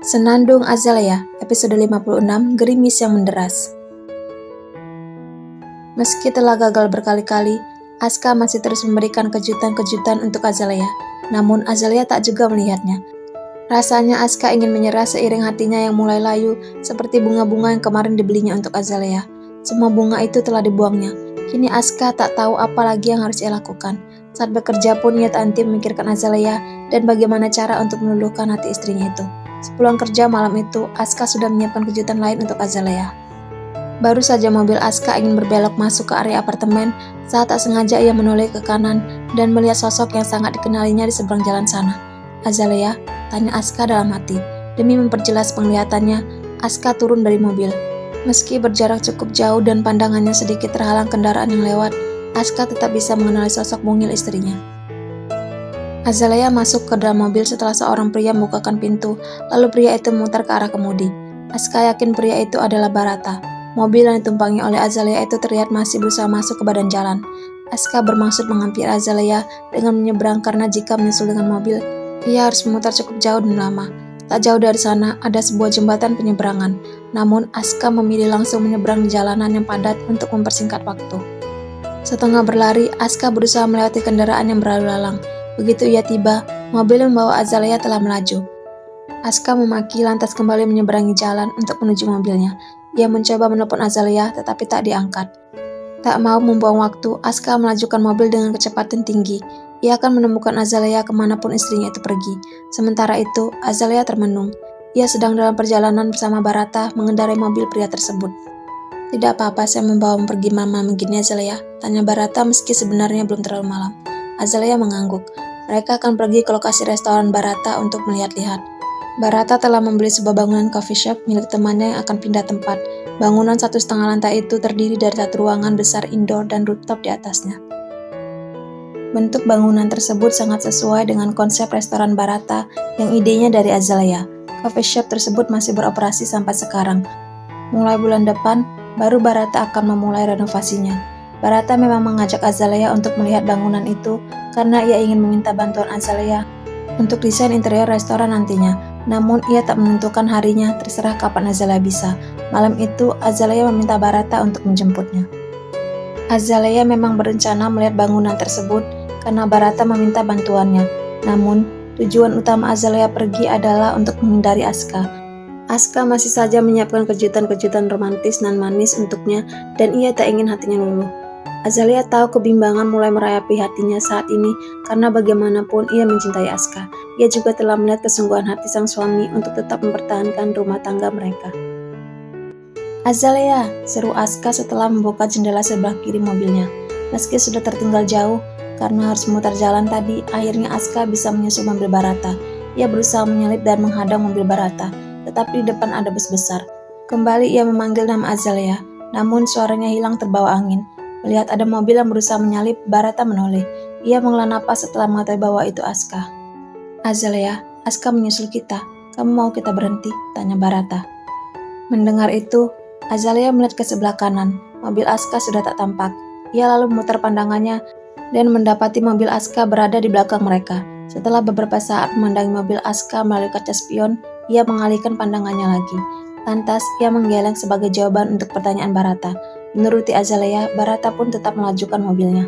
Senandung Azalea, episode 56, Gerimis yang Menderas. Meski telah gagal berkali-kali, Aska masih terus memberikan kejutan-kejutan untuk Azalea. Namun Azalea tak juga melihatnya. Rasanya Aska ingin menyerah seiring hatinya yang mulai layu, seperti bunga-bunga yang kemarin dibelinya untuk Azalea. Semua bunga itu telah dibuangnya. Kini Aska tak tahu apa lagi yang harus ia lakukan. Saat bekerja pun ia tak henti memikirkan Azalea dan bagaimana cara untuk meluluhkan hati istrinya itu. Sepulang kerja malam itu, Aska sudah menyiapkan kejutan lain untuk Azalea. Baru saja mobil Aska ingin berbelok masuk ke area apartemen, saat tak sengaja ia menoleh ke kanan dan melihat sosok yang sangat dikenalinya di seberang jalan sana. "Azalea?" tanya Aska dalam hati. Demi memperjelas penglihatannya, Aska turun dari mobil. Meski berjarak cukup jauh dan pandangannya sedikit terhalang kendaraan yang lewat, Aska tetap bisa mengenali sosok mungil istrinya. Azalea masuk ke dalam mobil setelah seorang pria membukakan pintu, lalu pria itu memutar ke arah kemudi. Aska yakin pria itu adalah Barata. Mobil yang ditumpangi oleh Azalea itu terlihat masih berusaha masuk ke badan jalan. Aska bermaksud menghampiri Azalea dengan menyeberang karena jika menyusul dengan mobil, ia harus memutar cukup jauh dan lama. Tak jauh dari sana ada sebuah jembatan penyeberangan, namun Aska memilih langsung menyeberang di jalanan yang padat untuk mempersingkat waktu. Setengah berlari, Aska berusaha melewati kendaraan yang berlalu lalang. Begitu ia tiba, mobil yang membawa Azalea telah melaju. Aska memaki lantas kembali menyeberangi jalan untuk menuju mobilnya. Ia mencoba menelpon Azalea tetapi tak diangkat. Tak mau membuang waktu, Aska melajukan mobil dengan kecepatan tinggi. Ia akan menemukan Azalea kemanapun istrinya itu pergi. Sementara itu, Azalea termenung. Ia sedang dalam perjalanan bersama Barata mengendarai mobil pria tersebut. "Tidak apa-apa saya membawamu pergi malam begini, Azalea?" tanya Barata meski sebenarnya belum terlalu malam. Azalea mengangguk. Mereka akan pergi ke lokasi restoran Barata untuk melihat-lihat. Barata telah membeli sebuah bangunan coffee shop milik temannya yang akan pindah tempat. Bangunan 1,5 lantai itu terdiri dari satu ruangan besar indoor dan rooftop di atasnya. Bentuk bangunan tersebut sangat sesuai dengan konsep restoran Barata yang idenya dari Azalea. Coffee shop tersebut masih beroperasi sampai sekarang. Mulai bulan depan, baru Barata akan memulai renovasinya. Barata memang mengajak Azalea untuk melihat bangunan itu karena ia ingin meminta bantuan Azalea untuk desain interior restoran nantinya. Namun ia tak menentukan harinya, terserah kapan Azalea bisa. Malam itu Azalea meminta Barata untuk menjemputnya. Azalea memang berencana melihat bangunan tersebut karena Barata meminta bantuannya. Namun tujuan utama Azalea pergi adalah untuk menghindari Aska. Aska masih saja menyiapkan kejutan-kejutan romantis dan manis untuknya dan ia tak ingin hatinya luluh. Azalea tahu kebimbangan mulai merayapi hatinya saat ini karena bagaimanapun ia mencintai Aska. Ia juga telah melihat kesungguhan hati sang suami untuk tetap mempertahankan rumah tangga mereka. "Azalea!" seru Aska setelah membuka jendela sebelah kiri mobilnya. Meski sudah tertinggal jauh karena harus memutar jalan tadi, akhirnya Aska bisa menyusul mobil Barata. Ia berusaha menyalip dan menghadang mobil Barata, tetapi di depan ada bus besar. Kembali ia memanggil nama Azalea, namun suaranya hilang terbawa angin. Melihat ada mobil yang berusaha menyalip, Barata menoleh. Ia menghela napas setelah mengetahui bahwa itu Aska. "Azalea, Aska menyusul kita. Kamu mau kita berhenti?" tanya Barata. Mendengar itu, Azalea melihat ke sebelah kanan. Mobil Aska sudah tak tampak. Ia lalu memutar pandangannya dan mendapati mobil Aska berada di belakang mereka. Setelah beberapa saat memandangi mobil Aska melalui kaca spion, ia mengalihkan pandangannya lagi. Lantas, ia menggeleng sebagai jawaban untuk pertanyaan Barata. Menuruti Azalea, Barata pun tetap melajukan mobilnya.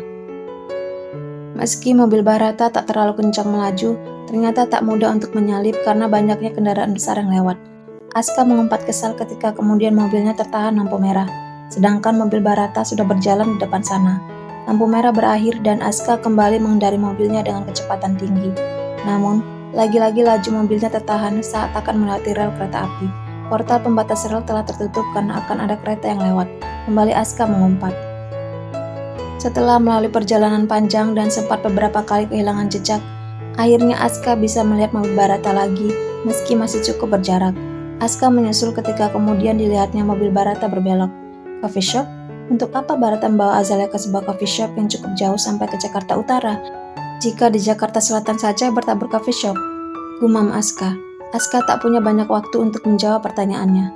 Meski mobil Barata tak terlalu kencang melaju, ternyata tak mudah untuk menyalip karena banyaknya kendaraan besar yang lewat. Aska mengumpat kesal ketika kemudian mobilnya tertahan lampu merah, sedangkan mobil Barata sudah berjalan di depan sana. Lampu merah berakhir dan Aska kembali mengendari mobilnya dengan kecepatan tinggi. Namun, lagi-lagi laju mobilnya tertahan saat akan melewati rel kereta api. Portal pembatas rel telah tertutup karena akan ada kereta yang lewat. Kembali Aska mengumpat. Setelah melalui perjalanan panjang dan sempat beberapa kali kehilangan jejak, akhirnya Aska bisa melihat mobil Barata lagi meski masih cukup berjarak. Aska menyusul ketika kemudian dilihatnya mobil Barata berbelok. "Coffee shop? Untuk apa Barata membawa Azalea ke sebuah coffee shop yang cukup jauh sampai ke Jakarta Utara? Jika di Jakarta Selatan saja bertabur coffee shop," gumam Aska. Aska tak punya banyak waktu untuk menjawab pertanyaannya.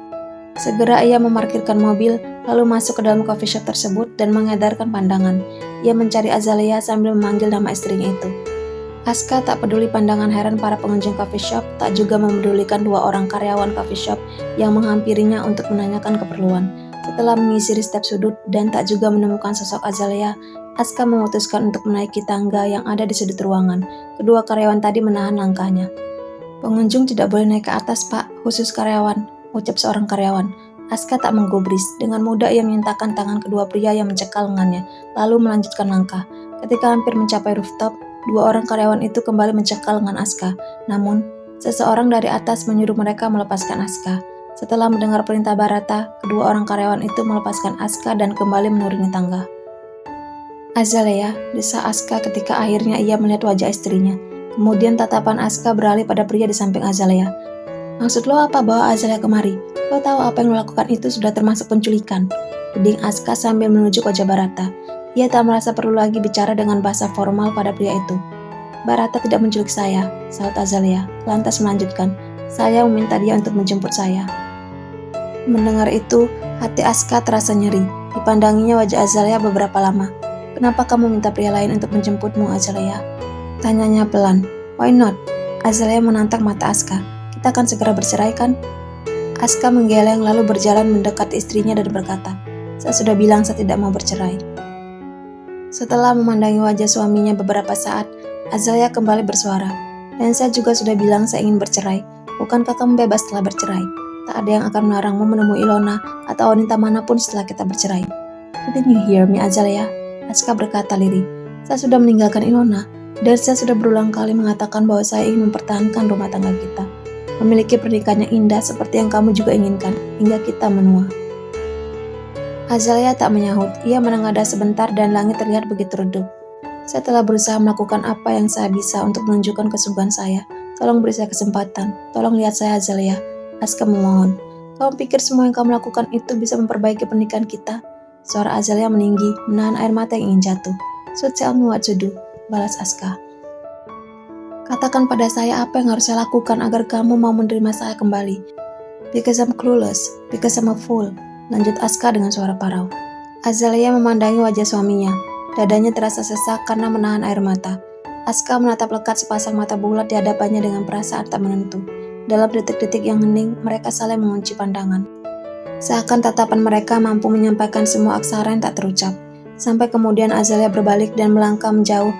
Segera ia memarkirkan mobil, lalu masuk ke dalam coffee shop tersebut dan mengedarkan pandangan. Ia mencari Azalea sambil memanggil nama istrinya itu. Aska tak peduli pandangan heran para pengunjung coffee shop, tak juga memedulikan dua orang karyawan coffee shop yang menghampirinya untuk menanyakan keperluan. Setelah menyisiri setiap sudut dan tak juga menemukan sosok Azalea, Aska memutuskan untuk menaiki tangga yang ada di sudut ruangan. Kedua karyawan tadi menahan langkahnya. "Pengunjung tidak boleh naik ke atas, Pak, khusus karyawan," ucap seorang karyawan. Aska tak menggubris. Dengan mudah ia menyentakkan tangan kedua pria yang mencekal lengannya, lalu melanjutkan langkah. Ketika hampir mencapai rooftop, dua orang karyawan itu kembali mencekal lengan Aska. Namun, seseorang dari atas menyuruh mereka melepaskan Aska. Setelah mendengar perintah Barata, kedua orang karyawan itu melepaskan Aska dan kembali menuruni tangga. "Azalea," desa Aska ketika akhirnya ia melihat wajah istrinya. Kemudian tatapan Aska beralih pada pria di samping Azalea. "Maksud lo apa bawa Azalea kemari? Lo tahu apa yang lo lakukan itu sudah termasuk penculikan," tuding Aska sambil menunjuk wajah Barata. Ia tak merasa perlu lagi bicara dengan bahasa formal pada pria itu. "Barata tidak menculik saya," sahut Azalea, lantas melanjutkan, "Saya meminta dia untuk menjemput saya." Mendengar itu, hati Aska terasa nyeri. Dipandanginya wajah Azalea beberapa lama. "Kenapa kamu minta pria lain untuk menjemputmu, Azalea?" tanyanya pelan. "Why not?" Azalea menantang mata Aska. "Kita akan segera bercerai, kan?" Aska menggeleng lalu berjalan mendekat istrinya dan berkata, "Saya sudah bilang saya tidak mau bercerai." Setelah memandangi wajah suaminya beberapa saat, Azalea kembali bersuara. "Dan saya juga sudah bilang saya ingin bercerai. Bukankah kamu bebas setelah bercerai? Tak ada yang akan melarangmu menemui Ilona atau wanita manapun setelah kita bercerai." "Didn't you hear me, Azalea?" Aska berkata lirih. "Saya sudah meninggalkan Ilona, dan saya sudah berulang kali mengatakan bahwa saya ingin mempertahankan rumah tangga kita. Memiliki pernikahan yang indah seperti yang kamu juga inginkan, hingga kita menua." Azalea tak menyahut. Ia menengadah sebentar dan langit terlihat begitu redup. "Saya telah berusaha melakukan apa yang saya bisa untuk menunjukkan kesungguhan saya. Tolong beri saya kesempatan. Tolong lihat saya, Azalea." Aska memohon. "Kamu pikir semua yang kamu lakukan itu bisa memperbaiki pernikahan kita?" Suara Azalea meninggi, menahan air mata yang ingin jatuh. "So tell me what to do," balas Aska. "Katakan pada saya apa yang harus saya lakukan agar kamu mau menerima saya kembali." "Because I'm clueless, because I'm a fool," lanjut Aska dengan suara parau. Azalea memandangi wajah suaminya. Dadanya terasa sesak karena menahan air mata. Aska menatap lekat sepasang mata bulat di hadapannya dengan perasaan tak menentu. Dalam detik-detik yang hening, mereka saling mengunci pandangan. Seakan tatapan mereka mampu menyampaikan semua aksara yang tak terucap. Sampai kemudian Azalea berbalik dan melangkah menjauh,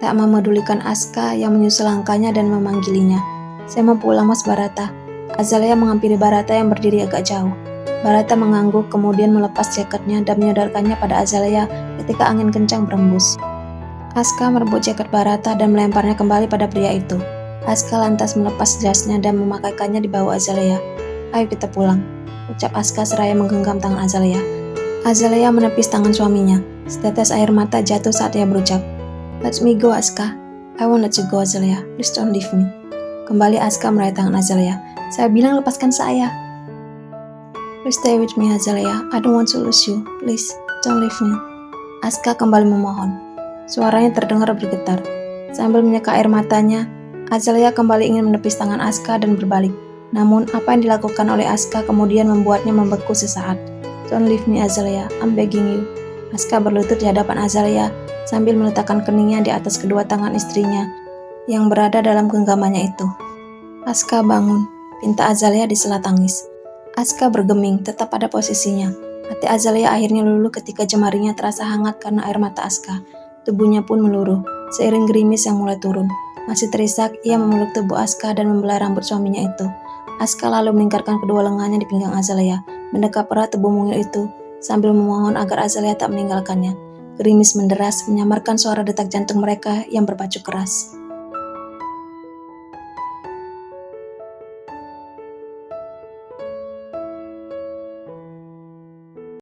tak memedulikan Aska yang menyusul langkahnya dan memanggilinya. "Saya mau pulang, Mas Barata." Azalea menghampiri Barata yang berdiri agak jauh. Barata mengangguk kemudian melepas jaketnya dan menyodarkannya pada Azalea ketika angin kencang berembus. Aska merebut jaket Barata dan melemparnya kembali pada pria itu. Aska lantas melepas jasnya dan memakaikannya di bahu Azalea. "Ayo kita pulang," ucap Aska seraya menggenggam tangan Azalea. Azalea menepis tangan suaminya. Setetes air mata jatuh saat ia berucap, "Let me go, Aska. I won't let you go, Azalea. Please don't leave me." Kembali Aska meraih tangan Azalea. "Saya bilang lepaskan saya." "Please stay with me, Azalea. I don't want to lose you. Please, don't leave me." Aska kembali memohon. Suaranya terdengar bergetar. Sambil menyeka air matanya, Azalea kembali ingin menepis tangan Aska dan berbalik. Namun, apa yang dilakukan oleh Aska kemudian membuatnya membeku sesaat. "Don't leave me, Azalea. I'm begging you." Aska berlutut di hadapan Azalea sambil meletakkan keningnya di atas kedua tangan istrinya yang berada dalam genggamannya itu. "Aska, bangun," pinta Azalea di sela tangis. Aska bergeming, tetap pada posisinya. Hati Azalea akhirnya luluh ketika jemarinya terasa hangat karena air mata Aska. Tubuhnya pun meluruh, seiring gerimis yang mulai turun. Masih terisak, ia memeluk tubuh Aska dan membelai rambut suaminya itu. Aska lalu melingkarkan kedua lengannya di pinggang Azalea, mendekap erat tubuh mungil itu, sambil memohon agar Azalea tak meninggalkannya. Gerimis menderas, menyamarkan suara detak jantung mereka yang berpacu keras.